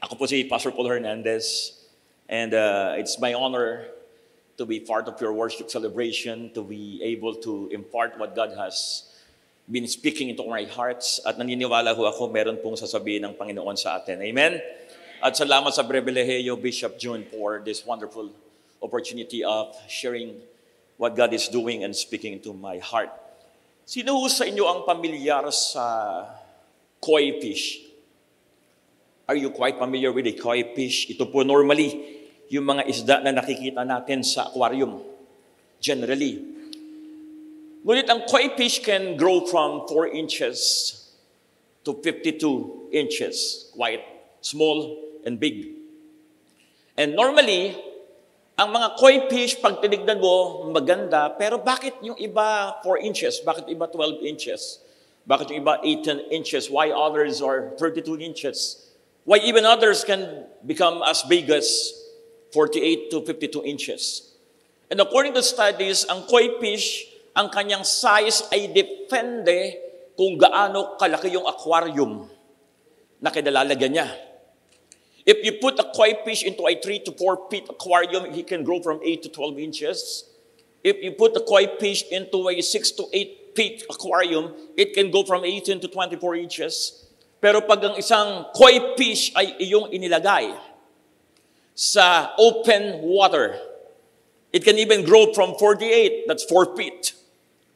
Ako po si Pastor Paul Hernandez, and it's my honor to be part of your worship celebration, to be able to impart what God has been speaking into my hearts. At naniniwala ho ako, meron pong sasabihin ng Panginoon sa atin. Amen? At salamat sa pribilehiyo, Bishop June, for this wonderful opportunity of sharing what God is doing and speaking into my heart. Sino ho sa inyo ang pamilyar sa koi fish? Are you quite familiar with the koi fish? Ito po normally yung mga isda na nakikita natin sa aquarium. Generally. Ngunit ang koi fish can grow from 4 inches to 52 inches. Quite small and big. And normally, ang mga koi fish, pag tinignan mo, maganda. Pero bakit yung iba 4 inches? Bakit iba 12 inches? Bakit yung iba 18 inches? Why others are 32 inches? Why even others can become as big as 48 to 52 inches. And according to studies, ang koi fish, ang kanyang size ay depende kung gaano kalaki yung aquarium na kinalalagyan niya. If you put a koi fish into a 3 to 4 feet aquarium, he can grow from 8 to 12 inches. If you put a koi fish into a 6 to 8 feet aquarium, it can go from 18 to 24 inches. Pero pag ang isang koi fish ay iyong inilagay sa open water, it can even grow from 48, that's 4 feet,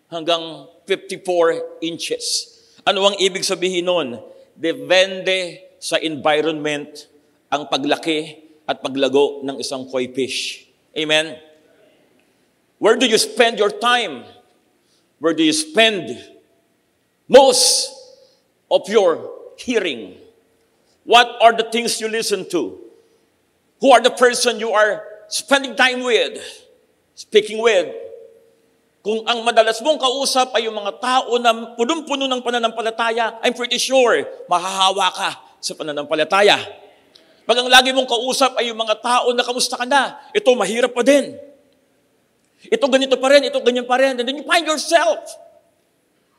hanggang 54 inches. Ano ang ibig sabihin nun? Depende sa environment ang paglaki at paglago ng isang koi fish. Amen? Where do you spend your time? Where do you spend most of your hearing? What are the things you listen to? Who are the person you are spending time with, speaking with? Kung ang madalas mong kausap ay yung mga tao na punong-puno ng pananampalataya, I'm pretty sure mahahawa ka sa pananampalataya. Pag ang lagi mong kausap ay yung mga tao na kamusta ka na, ito mahirap pa din. Ito ganito pa rin, ito ganyan pa rin. And then you find yourself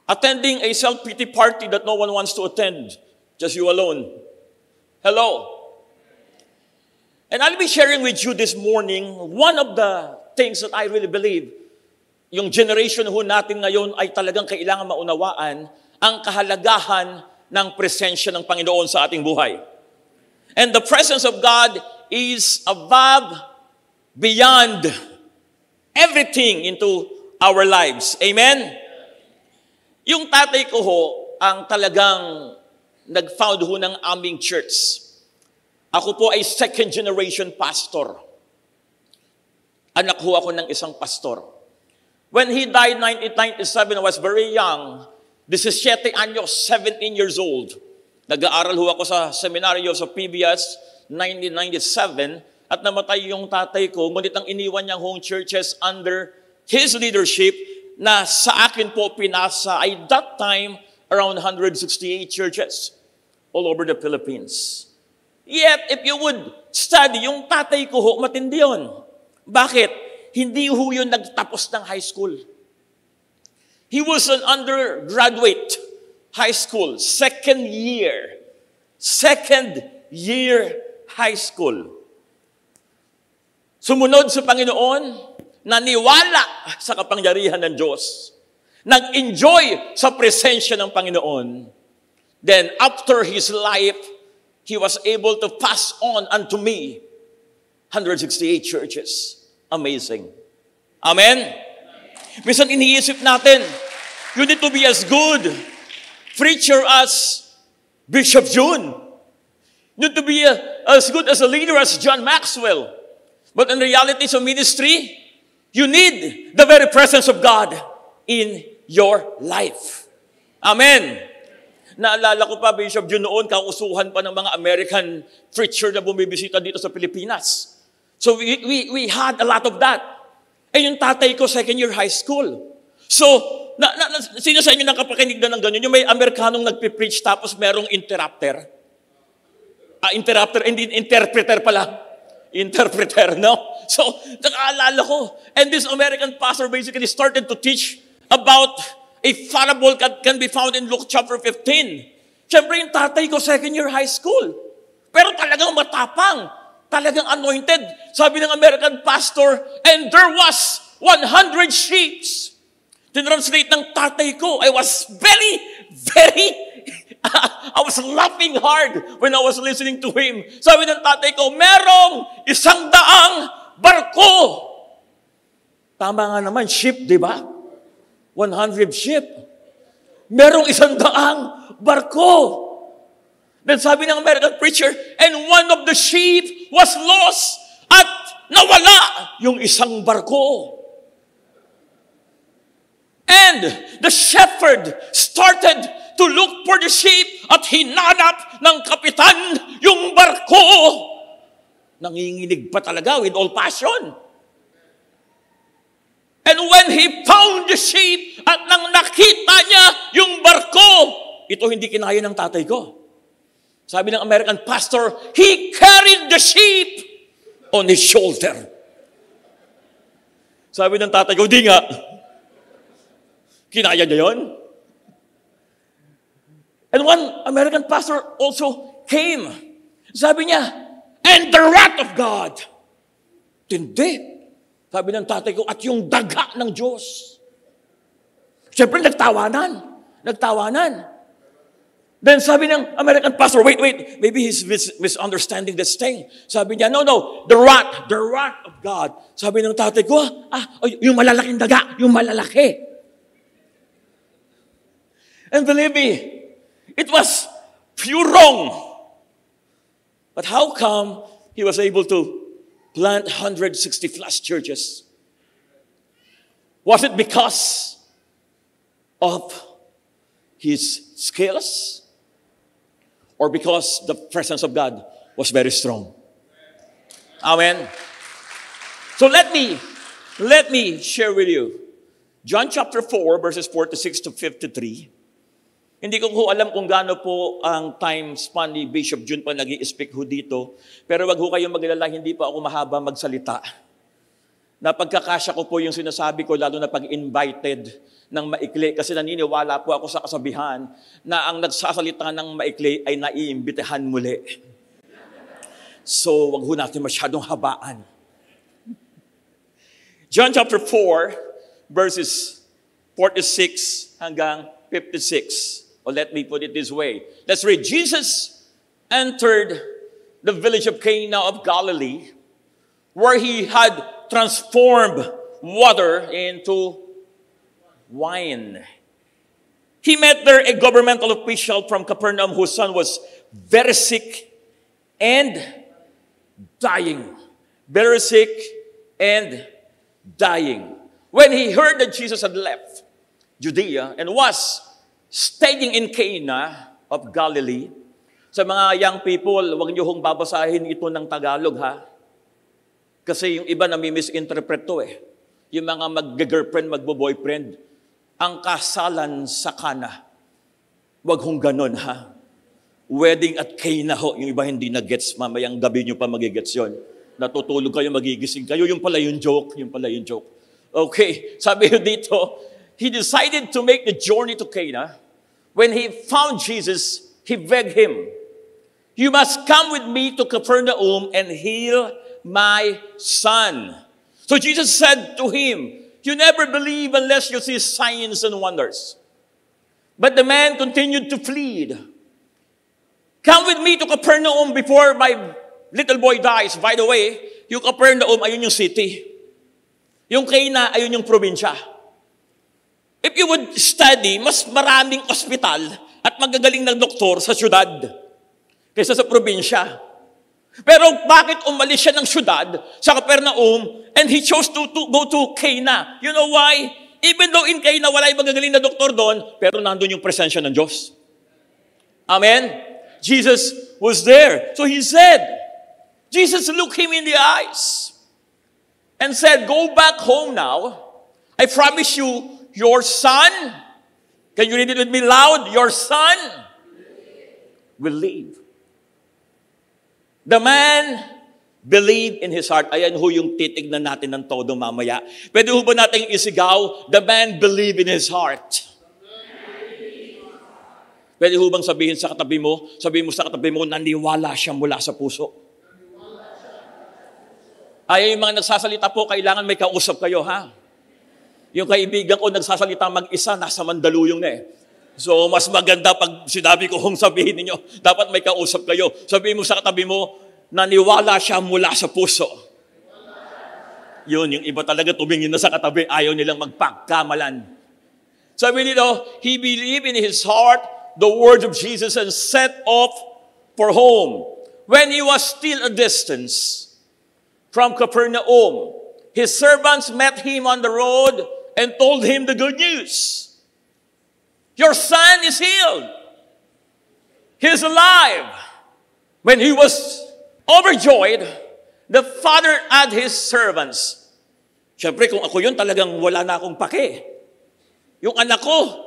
attending a self-pity party that no one wants to attend. Just you alone. Hello. And I'll be sharing with you this morning one of the things that I really believe yung generation ho natin ngayon ay talagang kailangan maunawaan ang kahalagahan ng presensya ng Panginoon sa ating buhay. And the presence of God is above, beyond everything into our lives. Amen? Yung tatay ko ho, ang talagang nag-found ho ng aming church. Ako po ay second generation pastor. Anak ho ako ng isang pastor. When he died 1997, I was very young. 17 anyos, 17 years old. Nag-aaral ho ako sa seminaryo sa PBS 1997 at namatay yung tatay ko. Ngunit ang iniwan niyang home churches under his leadership na sa akin po pinasa ay that time around 168 churches all over the Philippines. Yet, if you would study, yung tatay ko ho, matindi yun. Bakit? Hindi ho yun nagtapos ng high school. He was an undergraduate high school, second year high school. Sumunod sa Panginoon, naniwala sa kapangyarihan ng Diyos. Nag-enjoy sa presensya ng Panginoon. Then, after his life, he was able to pass on unto me 168 churches. Amazing. Amen? Minsan iniisip natin, you need to be as good preacher as Bishop June. You need to be as good as a leader as John Maxwell. But in reality, sa ministry, you need the very presence of God in your life. Amen. Naalala ko pa, Bishop June, noon, kausuhan pa ng mga American preacher na bumibisita dito sa Pilipinas. So we had a lot of that. Eh yung tatay ko, second year high school. So, sino sa inyo nakapakinig na ng ganyan? Yung may Amerikanong nagpipreach tapos merong interrupter. Interpreter pala. Interpreter, no? So, nakaalala ko. And this American pastor basically started to teach about a parable that can be found in Luke chapter 15. Siyempre, yung tatay ko, second year high school. Pero talagang matapang. Talagang anointed. Sabi ng American pastor, and there was 100 sheep. Tinranslate ng tatay ko, I was I was laughing hard when I was listening to him. Sabi ng tatay ko, merong 100 barko. Tama nga naman, ship, di ba? 100 ship. Merong 100 barko. Then sabi ng American preacher, and one of the sheep was lost at nawala yung isang barko. And the shepherd started to look for the sheep at hinanap ng kapitan yung barko. Nanginginig pa talaga with all passion. And when he found the sheep at nang nakita niya yung barko, ito hindi kinaya ng tatay ko. Sabi ng American pastor, he carried the sheep on his shoulder. Sabi ng tatay ko, di nga. Kinaya niya yun? And one American pastor also came. Sabi niya, and the wrath of God. Hindi. Sabi ng tatay ko, at yung daga ng Diyos. Siyempre, nagtawanan. Then sabi ng American pastor, wait, maybe he's misunderstanding this thing. Sabi niya, no, the wrath of God. Sabi ng tatay ko, yung malalaking daga, yung malalaki. And believe me, it was pure wrong. But how come he was able to plant 160 plus churches? Was it because of his skills? Or because the presence of God was very strong? Amen. So let me share with you John chapter 4 verses 46 to 53. Hindi ko alam kung gaano po ang time span ni Bishop Jun pa nag-i-speak ho dito. Pero wag ho kayong maglala, hindi pa ako mahaba magsalita. Napagkakasya ko po yung sinasabi ko, lalo na pag-invited ng maikli. Kasi naniniwala po ako sa kasabihan na ang nagsasalita ng maikli ay naiimbitahan muli. So wag ho natin masyadong habaan. John chapter 4 verses 46 hanggang 56. Or let me put it this way. Let's read. Jesus entered the village of Cana of Galilee, where he had transformed water into wine. He met there a governmental official from Capernaum whose son was very sick and dying. Very sick and dying. When he heard that Jesus had left Judea and was staying in Cana of Galilee. Sa mga young people, huwag niyo hong babasahin ito ng Tagalog, ha? Kasi yung iba nami-misinterpret to eh. Yung mga mag-girlfriend, magbo-boyfriend, ang kasalan sa Cana. Huwag hong ganun, ha? Wedding at Cana ho. Yung iba hindi na-gets, mamayang gabi niyo pa magigets yun. Natutulog kayo, magigising kayo. Yung pala yung joke. Okay, sabi ko dito, he decided to make the journey to Cana. When he found Jesus, he begged him, "You must come with me to Capernaum and heal my son." So Jesus said to him, "You never believe unless you see signs and wonders." But the man continued to plead, "Come with me to Capernaum before my little boy dies." By the way, yung Capernaum, ayun yung city. Yung Cana, ayun yung probinsya. If you would study, mas maraming ospital at magagaling ng doktor sa syudad kaysa sa probinsya. Pero bakit umalis siya ng syudad sa Capernaum and he chose to go to Cana? You know why? Even though in Cana wala yung magagaling na doktor doon, pero nandun yung presensya ng Diyos. Amen? Jesus was there. So he said, Jesus looked him in the eyes and said, "Go back home now. I promise you, your son," can you read it with me loud? Your son will live. The man believed in his heart. Ayan ho yung titignan natin ng todo mamaya. Pwede ho ba natin isigaw? The man believed in his heart. Pwede ho bang sabihin mo sa katabi mo, naniwala siya mula sa puso. Ay, yung mga nagsasalita po, kailangan may kausap kayo, ha? Yung kaibigan ko nagsasalita mag-isa, nasa Mandaluyong na eh. So, mas maganda pag sinabi ko kung sabihin ninyo, dapat may kausap kayo. Sabihin mo sa katabi mo, naniwala siya mula sa puso. Yun, yung iba talaga tumingin na sa katabi, ayaw nilang magpagkamalan. Sabi nito, he believed in his heart the words of Jesus and set off for home. When he was still a distance from Capernaum, his servants met him on the road and told him the good news. Your son is healed. He is alive. When he was overjoyed, the father had his servants. Siyempre, kung ako yun, talagang wala na akong pake. Yung anak ko,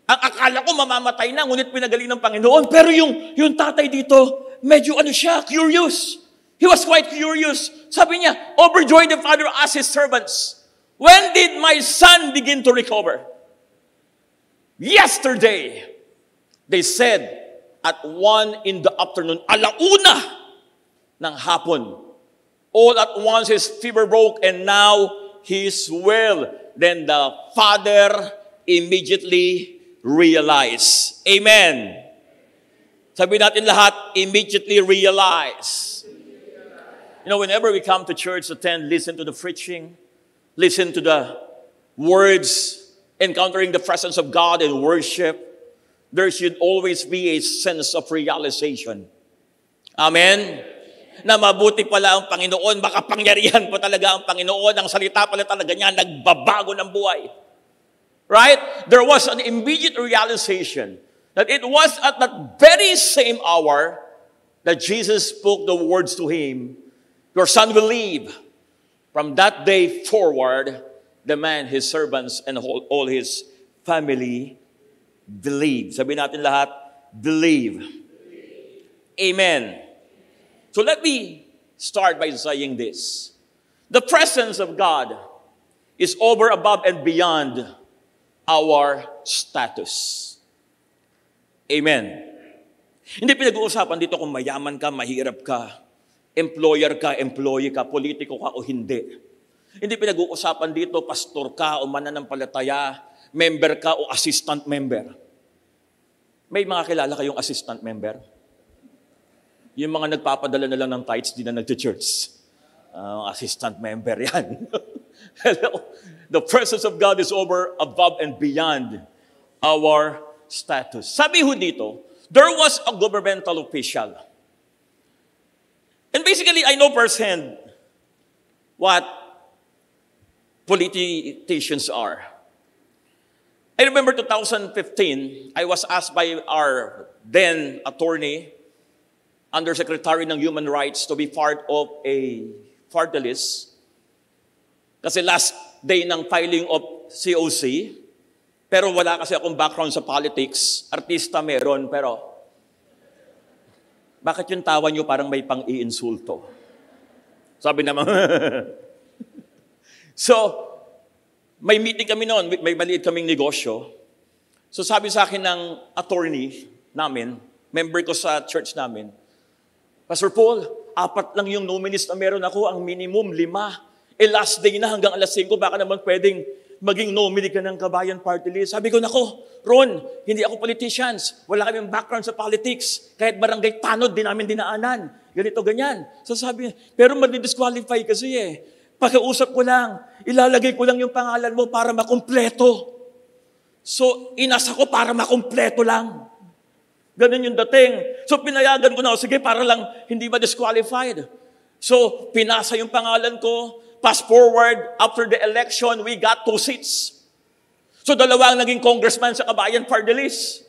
ang akala ko mamamatay na, ngunit pinagaling ng Panginoon. Pero yung tatay dito, medyo curious. He was quite curious. Sabi niya, overjoyed the father asked his servants, when did my son begin to recover? Yesterday, they said, at 1 in the afternoon, 1:00 ng hapon. All at once his fever broke and now he is well. Then the father immediately realized. Amen. Sabi natin lahat, immediately realize. You know, whenever we come to church, attend, listen to the preaching, listen to the words, encountering the presence of God in worship, there should always be a sense of realization. Amen? Na mabuti pala ang Panginoon, makapangyarihan pa talaga ang Panginoon, ang salita pala talaga niya, nagbabago ng buhay. Right? There was an immediate realization that it was at that very same hour that Jesus spoke the words to him, your son will live. From that day forward, the man, his servants, and all his family believed. Sabihin natin lahat, believe. Amen. So let me start by saying this. The presence of God is over, above, and beyond our status. Amen. Hindi pinag-uusapan dito kung mayaman ka, mahirap ka, employer ka, employee ka, politiko ka o hindi. Hindi pinag-uusapan dito, pastor ka o mananampalataya, member ka o assistant member. May mga kilala kayong assistant member? Yung mga nagpapadala na lang ng tithes, di na nag-church. Assistant member yan. Hello. The presence of God is over, above, and beyond our status. Sabi ho dito, there was a governmental official. And basically, I know firsthand what politicians are. I remember 2015, I was asked by our then attorney, Undersecretary ng Human Rights, to be part of a party list. Kasi last day ng filing of COC, pero wala kasi akong background sa politics. Artista meron, pero bakit yung tawa nyo parang may pang-iinsulto? Sabi naman, so, may meeting kami noon, may maliit kaming negosyo. So sabi sa akin ng attorney namin, member ko sa church namin, Pastor Paul, 4 lang yung nominees na meron ako, ang minimum 5. Last day na hanggang alas 5, baka naman pwedeng maging nominee ka ng Kabayan Party List. Sabi ko, nako, Ron, hindi ako politicians. Wala kaming background sa politics. Kahit barangay tanod, di namin dinaanan. Ganito, ganyan. So sabi, pero madi-disqualify kasi eh. Pagkausap ko lang, ilalagay ko lang yung pangalan mo para makumpleto. So, inasa ko para makumpleto lang. Ganun yung dating. So, pinayagan ko na, sige, para lang hindi ma-disqualified. So, pinasa yung pangalan ko. Fast forward, after the election, we got 2 seats. So, 2 ang naging congressman sa Kabayan Party List.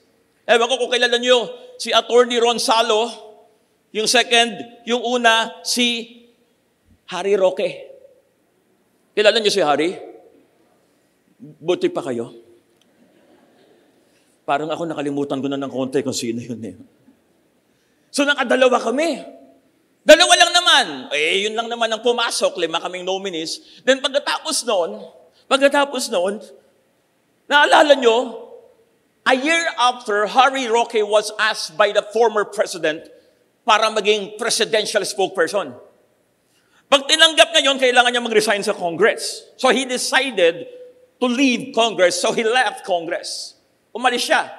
Ewan ko kung kilala nyo, si Attorney Ron Salo. Yung second, yung una, si Harry Roque. Kilala nyo si Harry? Buti pa kayo. Parang ako nakalimutan ko na ng konti kung sino yun eh. So, nakadalawa kami. 2 lang naman. Yun lang naman ang pumasok. 5 kaming nominees. Then pagkatapos noon, naalala nyo, A year after, Harry Roque was asked by the former president para maging presidential spokesperson. Pag tinanggap niya yun, kailangan niya mag-resign sa Congress. So he decided to leave Congress. So he left Congress. Umalis siya.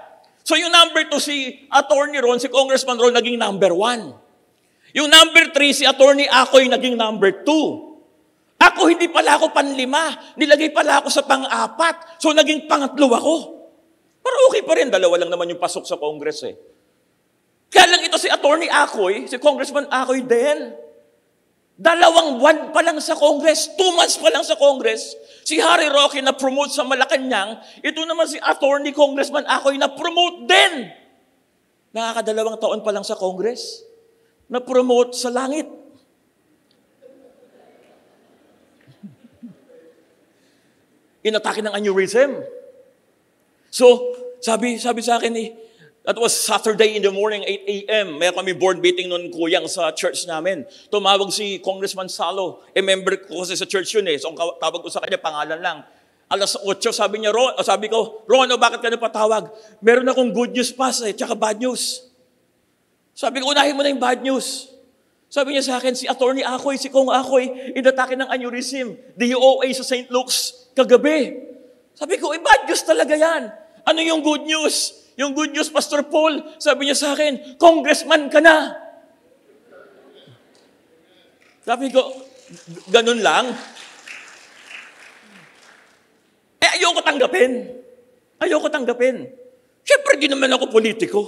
So yung number 2, si Attorney Ron, si Congressman Ron, naging number 1. Yung number 3, si Attorney Acoy, naging number 2. Ako, hindi pala ako panlima. Nilagay pala ako sa pang-4. So naging pangatlo ako. Pero okay pa rin, dalawa lang naman yung pasok sa Congress eh. Kaya lang ito si Attorney Acoy, si Congressman Acoy din. 2 buwan pa lang sa Congress, 2 months pa lang sa Congress, si Harry Roque na-promote sa Malacanang, ito naman si Attorney Congressman Acoy na-promote din. Nakaka2 taon pa lang sa Congress, na-promote sa langit. Inatake ng aneurysm. So, sabi sa akin that was Saturday in the morning, 8 a.m. Meron kami board meeting noon, kuyang, sa church namin. Tumawag si Congressman Salo. Member ko kasi sa church yun eh. So, ang tawag ko sa kanya, pangalan lang. Alas 8, sabi niya, sabi ko, Ron, bakit ka napatawag? Meron akong good news pa tsaka bad news. Sabi ko, unahin mo na yung bad news. Sabi niya sa akin, si Attorney Acoy, si Kong Acoy, inatake ng aneurysm, DOA sa St. Luke's kagabi. Sabi ko, bad news talaga yan. Ano yung good news? Yung good news, Pastor Paul, sabi niya sa akin, congressman ka na. Sabi ko, ganun lang. Ayoko tanggapin. Siyempre, di naman ako politiko.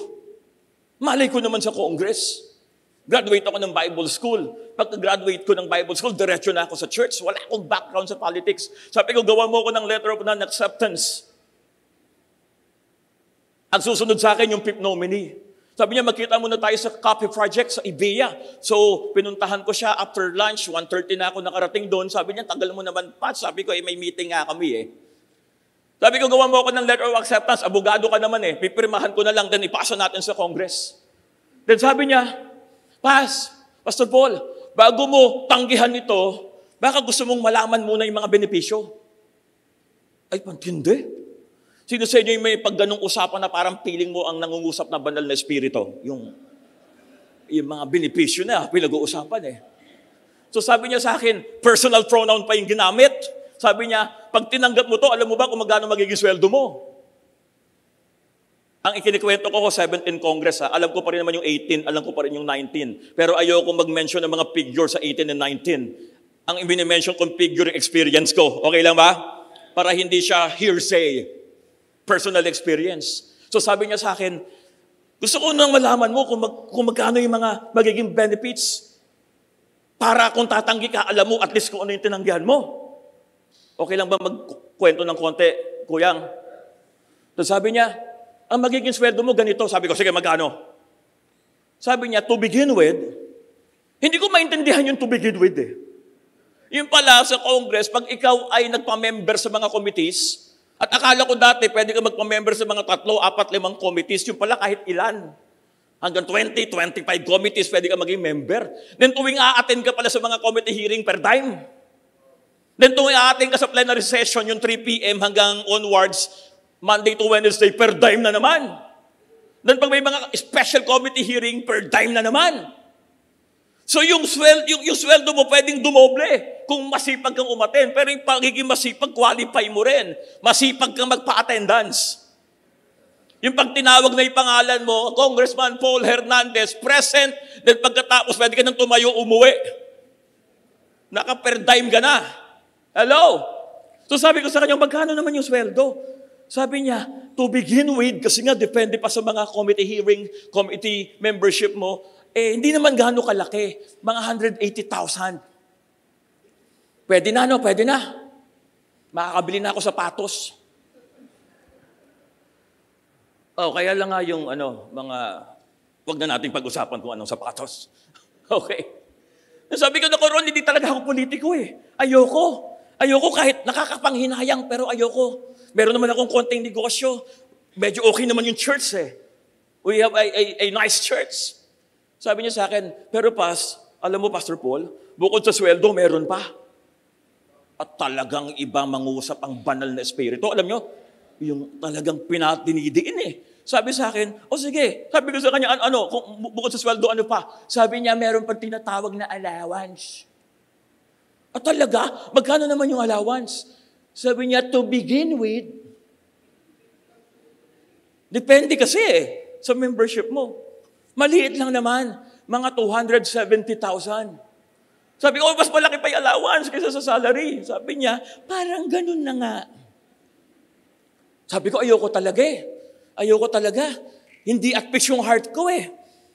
Malay ko naman sa Congress. Graduate ako ng Bible School. Pagka-graduate ko ng Bible School, diretso na ako sa church. Wala akong background sa politics. Sabi ko, gawa mo ako ng letter of non-acceptance. Ang susunod sa akin yung PIP nominee. Sabi niya, magkita muna tayo sa Coffee Project sa Ibea. So, pinuntahan ko siya after lunch. 1:30 na ako nakarating doon. Sabi niya, tagal mo naman pa. Sabi ko, may meeting nga kami eh. Sabi ko, gawa mo ako ng letter of acceptance. Abogado ka naman eh. Pipirmahan ko na lang, then ipasa natin sa Congress. Then sabi niya, Pastor Paul, bago mo tanggihan ito, baka gusto mong malaman muna yung mga benepisyo. Ay, pantindi. Sino sa inyo yung may pagganong usapan na parang piling mo ang nangungusap na banal na espiritu? Yung mga benepisyo na pinag-uusapan eh. So sabi niya sa akin, personal pronoun pa yung ginamit. Sabi niya, pag tinanggap mo to, alam mo ba kung magkano magiging sweldo mo? Ang ikinikwento ko 7 in Congress, alam ko pa rin naman yung 18, alam ko pa rin yung 19. Pero ayoko mag-mention ng mga figure sa 18 and 19. Ang i-mention kong figure yung experience ko. Okay lang ba? Para hindi siya hearsay. Personal experience. So sabi niya sa akin, gusto ko nang malaman mo kung magkano yung mga magiging benefits. Para kung tatanggi ka, alam mo at least kung ano yung tinanggihan mo. Okay lang ba magkwento ng konti, Kuyang? So sabi niya, ang magiging sweldo mo ganito. Sabi ko, sige, magkano? Sabi niya, to begin with, hindi ko maintindihan yung to begin with eh. Yung pala sa Congress, pag ikaw ay nagpa-member sa mga committees, at akala ko dati, pwede ka magpa-member sa mga 3, 4, 5 committees, yung pala kahit ilan. Hanggang 20, 25 committees, pwede ka maging member. Then tuwing a-attend ka pala sa mga committee hearing per dime. Then tuwing a-attend ka sa plenary session, yung 3 p.m. hanggang onwards, Monday to Wednesday, per dime na naman. Then pag may mga special committee hearing, per dime na naman. So yung sweldo mo pwedeng dumoble kung masipag kang umaten. Pero yung pagiging masipag, qualify mo rin. Masipag kang magpa-attendance. Yung pag tinawag na yung pangalan mo, Congressman Paul Hernandez, present, then pagkatapos pwede ka nang tumayo, umuwi. Naka-per dime ka na. Hello? So sabi ko sa kanya, magkano naman yung sweldo? Sabi niya, to begin with, kasi nga depende pa sa mga committee hearing, committee membership mo, hindi naman gaano kalaki. Mga 180,000. Pwede na, no? Pwede na. Makakabili na ako sapatos. Kaya lang nga yung wag na natin pag-usapan kung anong sapatos. Okay. Sabi ko na Ron, hindi talaga ako politiko eh. Ayoko kahit nakakapanghinayang, pero ayoko. Meron naman akong konting negosyo. Medyo okay naman yung church eh. We have a nice church. Sabi niya sa akin, pero alam mo Pastor Paul, bukod sa sweldo, meron pa. At talagang iba mangusap ang banal na espiritu. Alam niyo, Yung talagang pinatinidiin eh. Sabi sa akin, o sige. Sabi ko sa kanya, ano, kung bukod sa sweldo, ano pa? Sabi niya, meron pang tinatawag na allowance. At talaga, magkano naman yung allowance? Sabi niya, to begin with, depende kasi sa membership mo. Maliit lang naman, mga 270,000. Sabi ko, mas malaki pa yung allowance kaysa sa salary. Sabi niya, parang ganun na nga. Sabi ko, ayoko talaga eh. Ayoko talaga. Hindi at peace yung heart ko eh.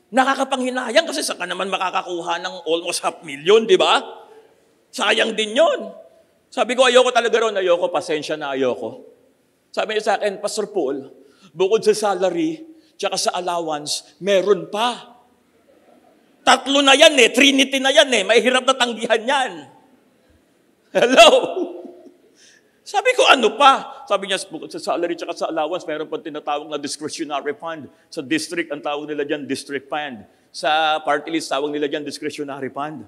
Nakakapanghinayang kasi saka naman makakakuha ng almost 500,000, di ba? Sayang din yon. Sabi ko, ayoko talaga ron. Ayoko, pasensya na ayoko. Sabi niya sa akin, Pastor Paul, bukod sa salary, tsaka sa allowance, meron pa. 3 na yan eh, Trinity na yan eh, may hirap na tanggihan yan. Hello? Sabi ko, ano pa? Sabi niya, bukod sa salary tsaka sa allowance, mayroon pa tinatawag na discretionary fund. Sa district, ang tawag nila dyan, district fund. Sa party list, tawag nila dyan, discretionary fund.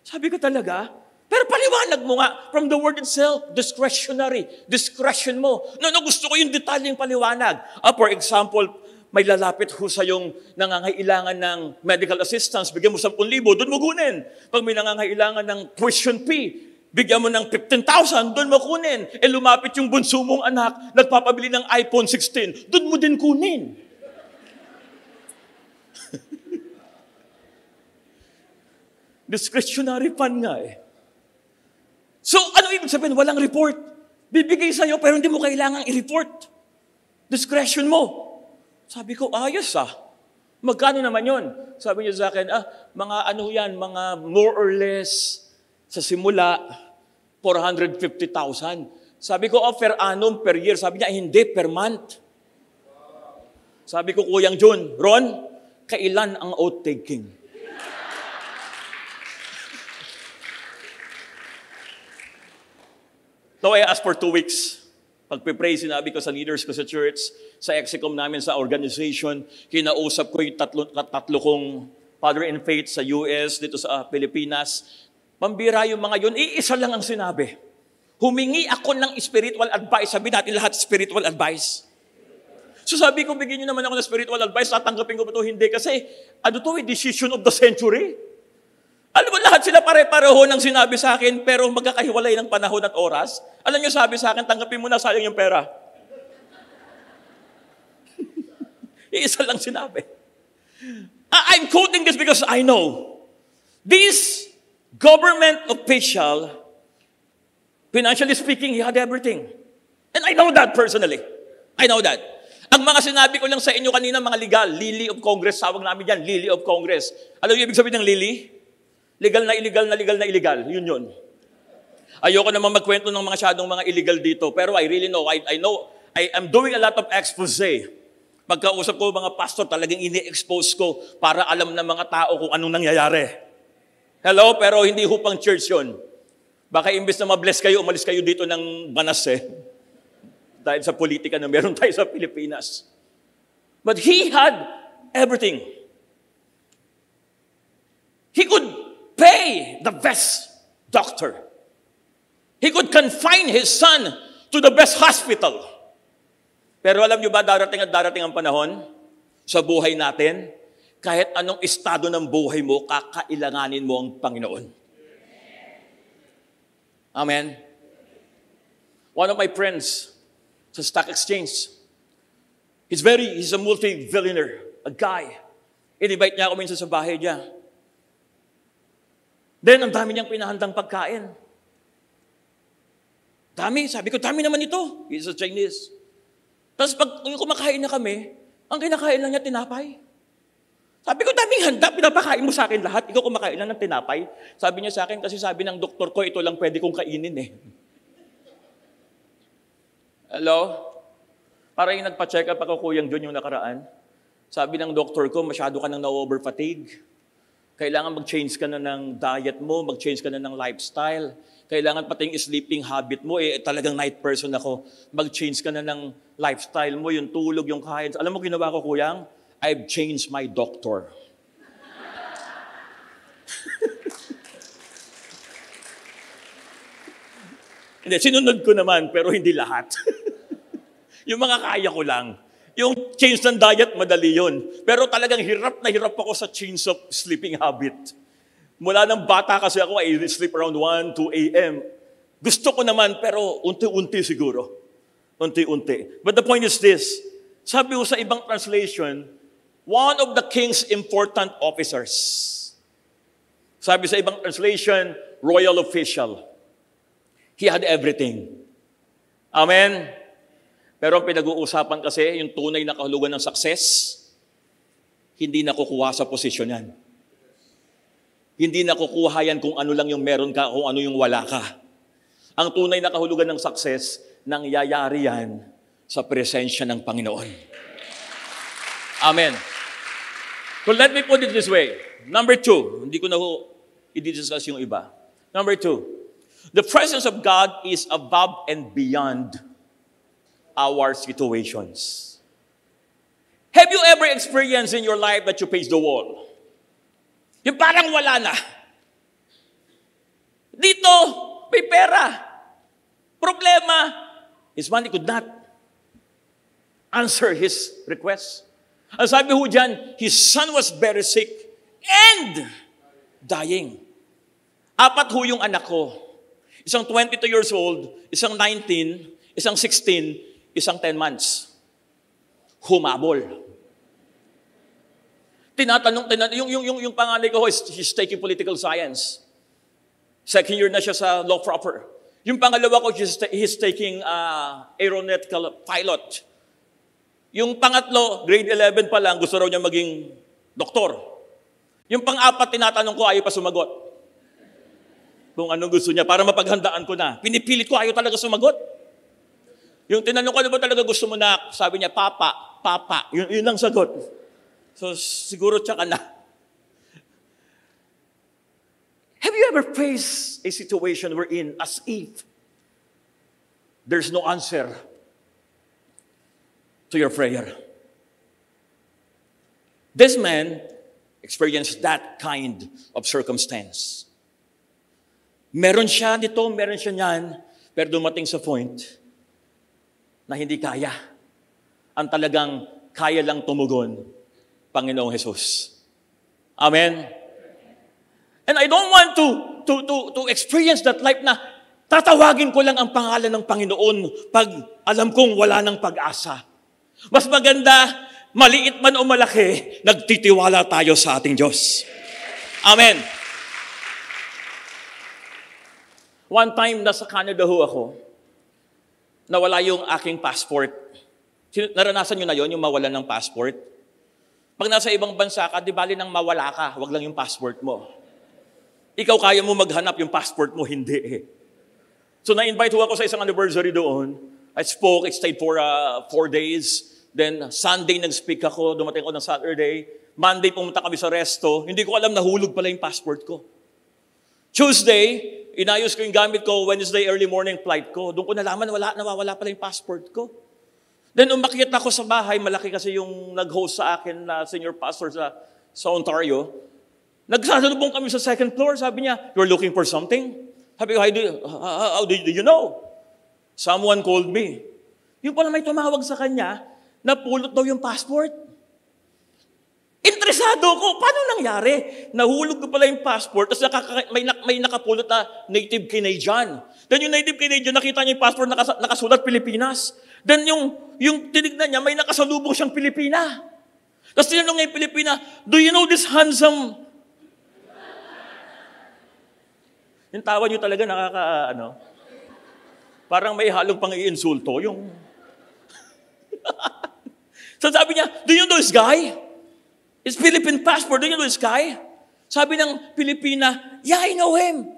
Sabi ko talaga, pero paliwanag mo nga, from the word itself, discretionary, discretion mo. No, gusto ko yung detalyeng paliwanag. For example, may lalapit ho sa yung nangangailangan ng medical assistance, bigyan mo 10,000, doon mo kunin. Pag may nangangailangan ng tuition fee, bigyan mo ng 15,000, doon mo kunin. Lumapit yung bunso mong anak, nagpapabili ng iPhone 16, doon mo din kunin. Discretionary fund nga eh. So, ano ibig sabihin? Walang report. Bibigay sa'yo, pero hindi mo kailangang i-report. Discretion mo. Sabi ko, ayos ah. Magkano naman yon? Sabi niya sa akin, mga ano yan, mga more or less, sa simula, 450,000. Sabi ko, per annum, per year. Sabi niya, hindi, per month. Sabi ko, Kuyang Jun, Ron, kailan ang oath-taking? So I asked for 2 weeks. Pagpipray, sinabi ko sa leaders ko sa church, sa execom namin sa organization, kinausap ko yung tatlo kong father in faith sa US, dito sa Pilipinas. Pambira yung mga yun, iisa lang ang sinabi. Humingi ako ng spiritual advice. Sabi natin lahat spiritual advice. So sabi ko, bigyan nyo naman ako ng spiritual advice, tatanggapin ko ba ito? Hindi kasi, ano to, decision of the century. Alam mo, lahat sila pare-pareho ng sinabi sa akin, pero magkakahiwalay ng panahon at oras. Alam nyo, sabi sa akin, tanggapin mo na, sayang yung pera. Iisa lang sinabi. I'm quoting this because I know. This government official, financially speaking, he had everything. And I know that personally. I know that. Ang mga sinabi ko lang sa inyo kanina, mga legal, Lily of Congress, tawag namin yan, Lily of Congress. Alam niyo ibig sabihin ng Lily? Legal na illegal na legal na illegal. Yun. Ayoko naman magkwento ng mga illegal dito. Pero I really know, I know, I'm doing a lot of expose. Pagkausap ko mga pastor, talagang ini-expose ko para alam ng mga tao kung anong nangyayari. Hello? Pero hindi hupang church yun. Baka imbes na mabless kayo, umalis kayo dito ng banas dahil sa politika na meron tayo sa Pilipinas. But he had everything. He could pay the best doctor. He could confine his son to the best hospital. Pero alam niyo ba, darating ang panahon sa buhay natin, kahit anong estado ng buhay mo, kakailanganin mo ang Panginoon. Amen? One of my friends sa stock exchange, he's a multi-billionaire, a guy. In-invite niya ako minsan sa bahay niya. Then, ang dami niyang pinahandang pagkain. Dami. Sabi ko, dami naman ito. He's a Chinese. Tapos pag kumakain na kami, ang kinakain lang niya tinapay. Sabi ko, daming handa. Pinapakain mo sa akin lahat. Ikaw kumakain lang ng tinapay. Sabi niya sa akin, kasi sabi ng doktor ko, ito lang pwede kong kainin Hello? Parang yung nagpa-check up ako, Kuyang Jun, yung nakaraan. Sabi ng doktor ko, masyado ka nang na-over-fatigue. Kailangan mag-change ka na ng diet mo, mag-change ka na ng lifestyle. Kailangan pati yung sleeping habit mo, talagang night person ako. Mag-change ka na ng lifestyle mo, yung tulog, yung kain. Alam mo ginawa ko, Kuyang? I've changed my doctor. Hindi, sinunod ko naman, pero hindi lahat. Yung mga kaya ko lang. Yung change ng diet, madali yun. Pero talagang hirap na hirap ako sa change of sleeping habit. Mula ng bata kasi ako, I sleep around 1, 2 a.m. Gusto ko naman, pero unti-unti siguro. Unti-unti. But the point is this, sabi ko sa ibang translation, one of the king's important officers. Sabi sa ibang translation, royal official. He had everything. Amen? Pero ang pinag-uusapan kasi, yung tunay na kahulugan ng success, hindi nakukuha sa posisyon yan. Hindi nakukuha yan kung ano lang yung meron ka, kung ano yung wala ka. Ang tunay na kahulugan ng success, nangyayari yan sa presensya ng Panginoon. Amen. So let me put it this way. Number 2, hindi ko na i-discuss yung iba. Number 2, the presence of God is above and beyond our situations. Have you ever experienced in your life that you face the wall? Yung parang wala na. Dito, may pera. Problema, his money could not answer his request. Ang sabi ho dyan, his son was very sick and dying. 4 ho yung anak ko. Isang 22 years old, isang 19, isang 16, isang 10 months. Humabol. Yung panganay ko, he's taking political science. Second year na siya sa law proper. Yung pangalawa ko, he's taking aeronautical pilot. Yung pangatlo, grade 11 pa lang, gusto raw niya maging doktor. Yung pang-apat, tinatanong ko, ayaw pa sumagot. Kung anong gusto niya, para mapaghandaan ko na. Pinipilit ko, ayaw talaga sumagot. Yung tinanong ko, ano ba talaga gusto mo na? Sabi niya, Papa. Yun ang sagot. So, siguro tsaka na. Have you ever faced a situation wherein as if there's no answer to your prayer? This man experienced that kind of circumstance. Meron siya dito, meron siya niyan, pero dumating sa point na hindi kaya. Ang talagang kaya lang tumugon, Panginoong Jesus. Amen? And I don't want to experience that life na tatawagin ko lang ang pangalan ng Panginoon pag alam kong wala ng pag-asa. Mas maganda, maliit man o malaki, nagtitiwala tayo sa ating Diyos. Amen. One time, nasa Canada ho ako, nawala yung aking passport. Naranasan nyo na yon, yung mawalan ng passport? Pag nasa ibang bansa ka, di bali nang mawala ka, wag lang yung passport mo. Ikaw kaya mo maghanap, yung passport mo, hindi eh. So na-invite ho ako sa isang anniversary doon. I spoke, I stayed for 4 days. Then Sunday nag-speak ako, dumating ako ng Saturday. Monday pumunta kami sa resto. Hindi ko alam, nahulog pala yung passport ko. Tuesday, inayos ko yung gamit ko. Wednesday, early morning flight ko. Doon ko nalaman, nawawala pala yung passport ko. Then umakyat ako sa bahay, malaki kasi yung nag-host sa akin na senior pastor sa Ontario. Nagsasalubong kami sa second floor, sabi niya, "You're looking for something?" Sabi ko, how did you know? Someone called me. Yung pala may tumawag sa kanya, napulot daw yung passport. Interesado ko, paano nangyari? Nahulog ko pala yung passport, tapos may nakapulot na native Canadian. Then yung native Canadian, nakita niya yung passport, nakasulat Pilipinas. Then yung tinignan niya, may nakasalubong siyang Pilipina. Tapos tinanong niya yung Pilipina, "Do you know this handsome?" Yung tawa niyo talaga parang may halong pang-iinsulto. So sabi niya, "Do you know this guy? It's Philippine passport. Do you know this guy?" Sabi ng Pilipina, "Yeah, I know him.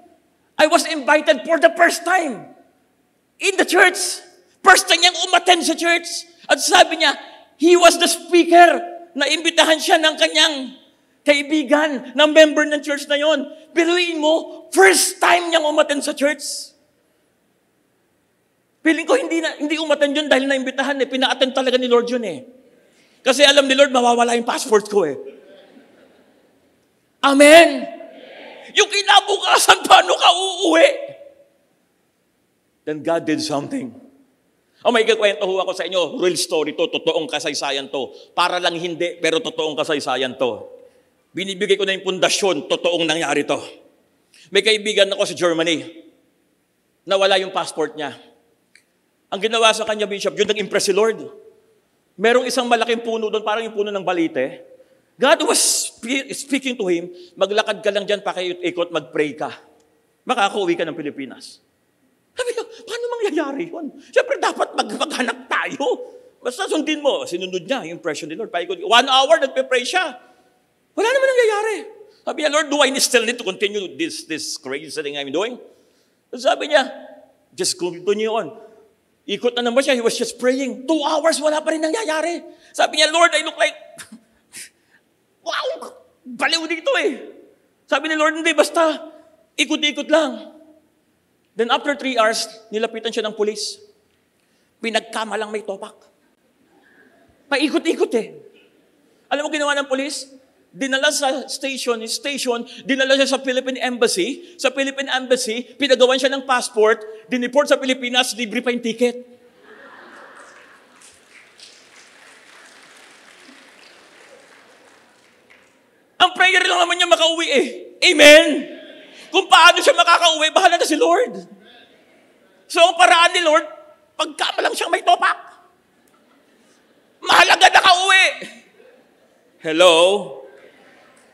I was invited for the first time in the church. First time niyang umattend sa church." At sabi niya, he was the speaker na imbitahan siya ng kanyang kaibigan na member ng church na yon. Biruin mo, first time niyang umattend sa church. Feeling ko hindi umattend yun dahil naimbitahan eh. Pina-attend talaga ni Lord yun eh. Kasi alam ni Lord, mawawala yung passport ko eh. Amen? Yung kinabukasan, paano ka uuwi? Then God did something. O may kikwento ho ako sa inyo, real story to, totoong kasaysayan to. Para lang hindi, pero totoong kasaysayan to. Binibigay ko na yung pundasyon, totoong nangyari to. May kaibigan ako sa Germany, nawala yung passport niya. Ang ginawa sa kanya, Bishop, yun nag-impress si Lord. Merong isang malaking puno doon, parang yung puno ng balite. God was speaking to him, maglakad ka lang dyan, pakiikot, mag-pray ka. Makakauwi ka ng Pilipinas. Sabi niya, paano mangyayari yun? Siyempre, dapat maghanap tayo. Basta sundin mo. Sinunod niya yung impression ni Lord. Paikot, 1 hour, nagpe-pray siya. Wala naman nangyayari. Sabi niya, Lord, do I still need to continue this crazy thing I'm doing? Sabi niya, just continue on. Ikot na naman siya, he was just praying. 2 hours, wala pa rin nangyayari. Sabi niya, Lord, I look like, wow, baliw dito eh. Sabi ni Lord, hindi, basta, ikot-ikot lang. Then after 3 hours, nilapitan siya ng pulis. Pinagkama lang may topak. Paikot-ikot eh. Alam mo ginawa ng pulis? Dinala sa station, dinala siya sa Philippine Embassy. Sa Philippine Embassy, pinagawan siya ng passport, diniport sa Pilipinas, libre pa yung ticket. Ang prayer lang naman niya makauwi eh. Amen? Kung paano siya makakauwi, bahala na si Lord. So ang paraan ni Lord, pagkama lang siyang may topak. Mahalaga nakauwi. Hello?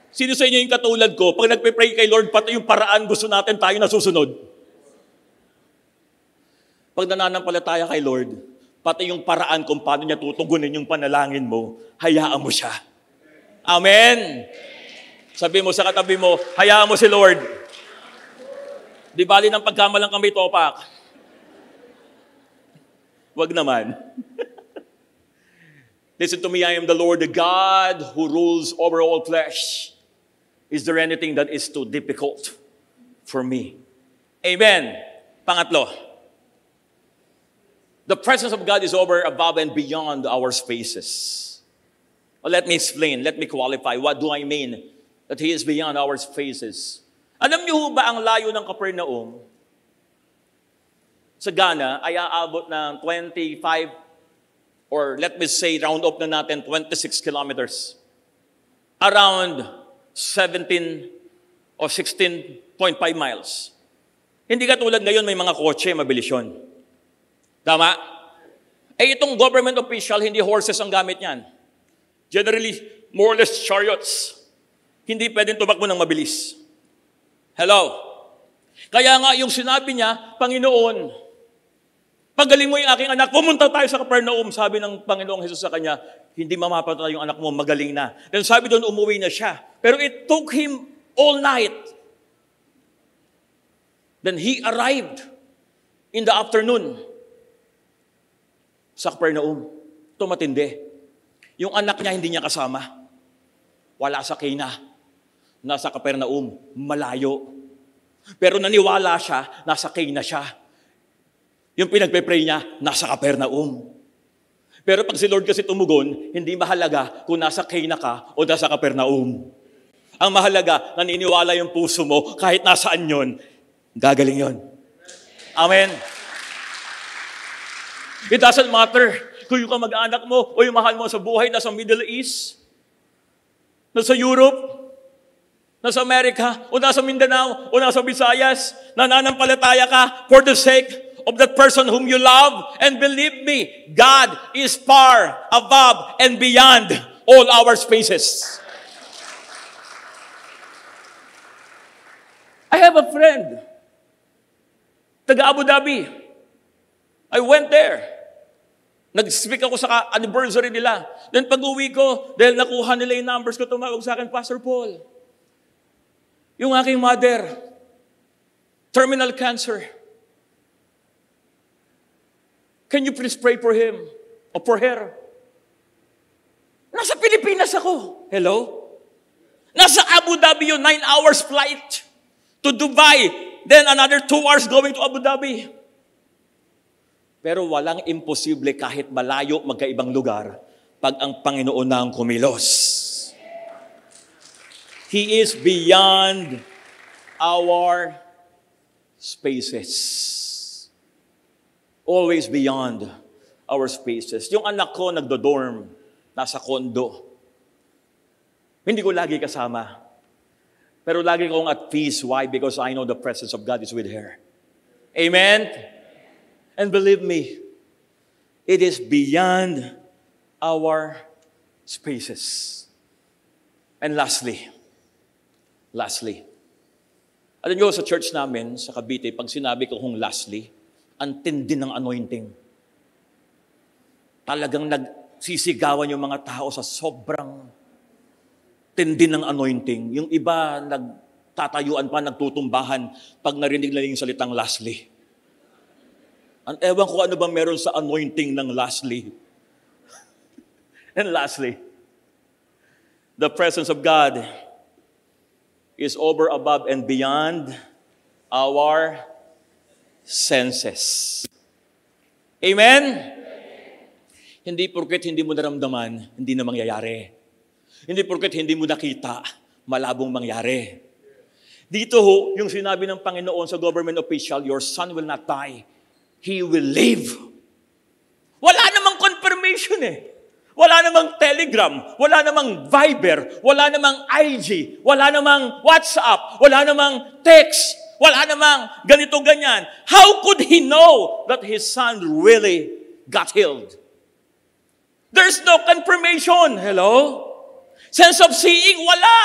Sino sa inyo yung katulad ko? Pag nagpe-pray kay Lord, pati yung paraan gusto natin tayo nasusunod. Pag nananampalataya kay Lord, pati yung paraan kung paano niya tutugunin yung panalangin mo, hayaan mo siya. Amen? Sabi mo sa katabi mo, hayaan mo si Lord. Di bali ng pagkamalang kami topak. Wag naman. Listen to me, I am the Lord, the God who rules over all flesh. Is there anything that is too difficult for me? Amen. Pangatlo, the presence of God is over, above, and beyond our spaces. Well, let me explain. Let me qualify. What do I mean that He is beyond our spaces? Alam niyo ba ang layo ng Capernaum sa Ghana ay aabot ng 25 or let me say round up na natin 26 kilometers. Around 17 o 16.5 miles. Hindi katulad ngayon may mga kotse, mabilis yun. Tama? Eh itong government official, hindi horses ang gamit niyan. Generally, more or less chariots. Hindi pwedeng tumakbo ng mabilis. Hello? Kaya nga yung sinabi niya, Panginoon, pagaling mo yung aking anak, pumunta tayo sa Capernaum. Sabi ng Panginoong Jesus sa kanya, hindi mamapatay yung anak mo, magaling na. Then sabi doon, umuwi na siya. Pero it took him all night. Then he arrived in the afternoon sa Capernaum. Ito matindi. Yung anak niya, hindi niya kasama. Wala sa Cana. Nasa Capernaum, malayo. Pero naniwala siya, nasa Cana siya. Yung pinagpe-pray niya, nasa Capernaum. Pero pag si Lord kasi tumugon, hindi mahalaga kung nasa Cana ka o nasa Capernaum. Ang mahalaga, naniniwala yung puso mo, kahit nasaan yon, gagaling yon. Amen. It doesn't matter kung yung kamag-anak mo o yung mahal mo sa buhay nasa Middle East, nasa Europe, nasa Amerika, o nasa Mindanao, o nasa Visayas, nananampalataya ka for the sake of that person whom you love. And believe me, God is far above and beyond all our spaces. I have a friend, taga Abu Dhabi. I went there. Nag-speak ako sa anniversary nila. Then pag-uwi ko, dahil nakuha nila yung numbers ko, tumawag sa akin, Pastor Paul, yung aking mother, terminal cancer. Can you please pray for him or for her? Nasa Pilipinas ako. Hello? Nasa Abu Dhabi yun, 9 hours flight to Dubai. Then another 2 hours going to Abu Dhabi. Pero walang imposible kahit malayo magkaibang lugar pag ang Panginoon na ang kumilos. He is beyond our spaces. Always beyond. our spaces. Yung anak ko nagdo-dorm, nasa condo. Hindi ko lagi kasama. Pero lagi kong at peace. Why? Because I know the presence of God is with her. Amen? And believe me, it is beyond our spaces. And lastly, alam nyo, sa church namin, sa Cavite, pag sinabi ko lastly, ang tindi ng anointing. Talagang nagsisigawan yung mga tao sa sobrang tindi ng anointing. Yung iba, nagtatayuan pa, nagtutumbahan pag narinig na yung salitang lastly. Ewan ko ano ba meron sa anointing ng lastly. And lastly, the presence of God is over, above, and beyond our senses. Amen? Hindi porket hindi mo naramdaman, hindi na mangyayari. Hindi porket hindi mo nakita, malabong mangyari. Dito yung sinabi ng Panginoon sa government official, your son will not die, he will live. Wala namang confirmation Wala namang Telegram, wala namang Viber, wala namang IG, wala namang WhatsApp, wala namang text, wala namang ganito-ganyan. How could he know that his son really got healed? There's no confirmation. Hello? Sense of seeing, wala.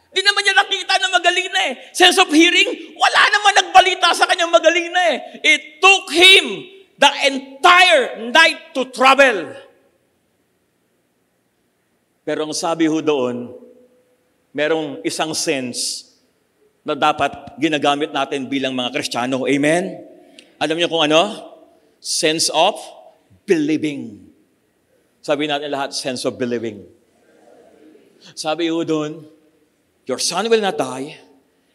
Di naman niya nakita na magaling na Sense of hearing, wala naman nagbalita sa kanyang magaling na It took him the entire night to travel. Pero ang sabi doon, merong isang sense na dapat ginagamit natin bilang mga Kristiyano. Amen? Alam niyo kung ano? Sense of believing. Sabi natin lahat, sense of believing. Sabi doon, your son will not die,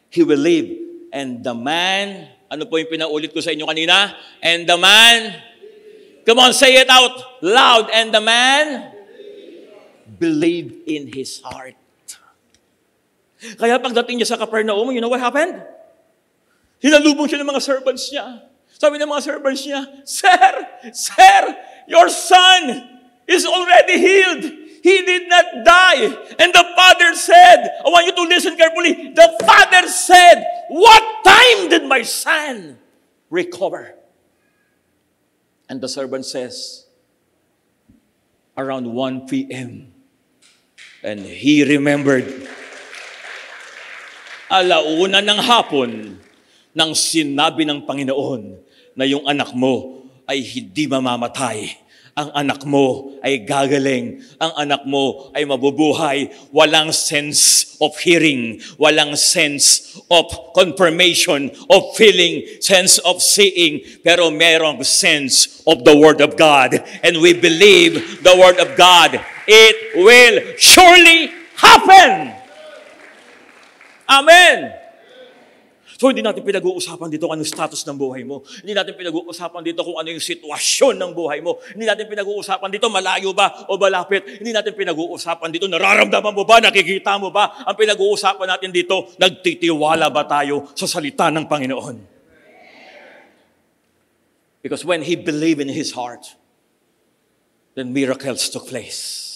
he will live. And the man, ano po yung pinaulit ko sa inyo kanina? And the man, come on, say it out loud. And the man believed in his heart. Kaya pagdating niya sa Capernaum, you know what happened? Hinalubong siya ng mga servants niya. Sabi ng mga servants niya, Sir, your son is already healed. He did not die. And the father said, I want you to listen carefully. The father said, what time did my son recover? And the servant says, around 1 p.m. And he remembered. Alauna ng hapon nang sinabi ng Panginoon na yung anak mo ay hindi mamamatay. Ang anak mo ay gagaling. Ang anak mo ay mabubuhay. Walang sense of hearing. Walang sense of confirmation, of feeling, sense of seeing. Pero merong sense of the Word of God. And we believe the Word of God. It will surely happen. Amen. So hindi natin pinag-uusapan dito kung anong status ng buhay mo. Hindi natin pinag-uusapan dito kung ano yung sitwasyon ng buhay mo. Hindi natin pinag-uusapan dito malayo ba o malapit. Hindi natin pinag-uusapan dito nararamdaman mo ba, nakikita mo ba. Ang pinag-uusapan natin dito, nagtitiwala ba tayo sa salita ng Panginoon? Because when he believed in his heart, then miracles took place.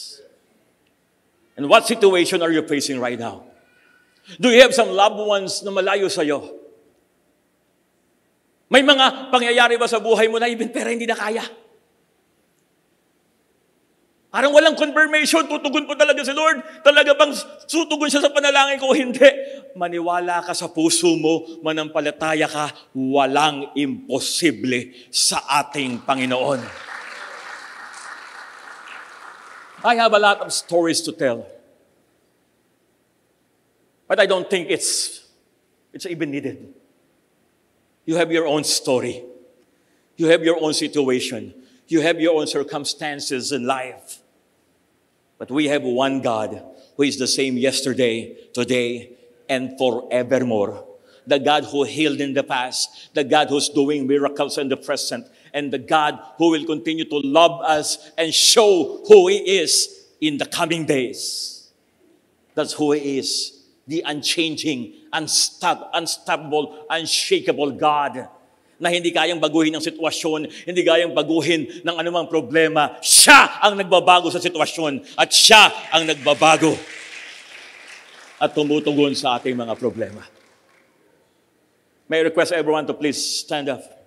And what situation are you facing right now? Do you have some loved ones na malayo sa'yo? May mga pangyayari ba sa buhay mo na even pera hindi na kaya? Parang walang confirmation, tutugon po talaga si Lord. Talaga bang tutugon siya sa panalangin ko? Hindi. Maniwala ka sa puso mo, manampalataya ka, walang imposible sa ating Panginoon. I have a lot of stories to tell. But I don't think it's even needed. You have your own story. You have your own situation. You have your own circumstances in life. But we have one God who is the same yesterday, today, and forevermore. The God who healed in the past. The God who's doing miracles in the present. And the God who will continue to love us and show who He is in the coming days. That's who He is. The unchanging, unstoppable, unshakable God. na hindi kayang baguhin ng sitwasyon, hindi kayang baguhin ng anumang problema. Siya ang nagbabago sa sitwasyon at siya ang nagbabago at tumutugon sa ating mga problema. May I request everyone to please stand up.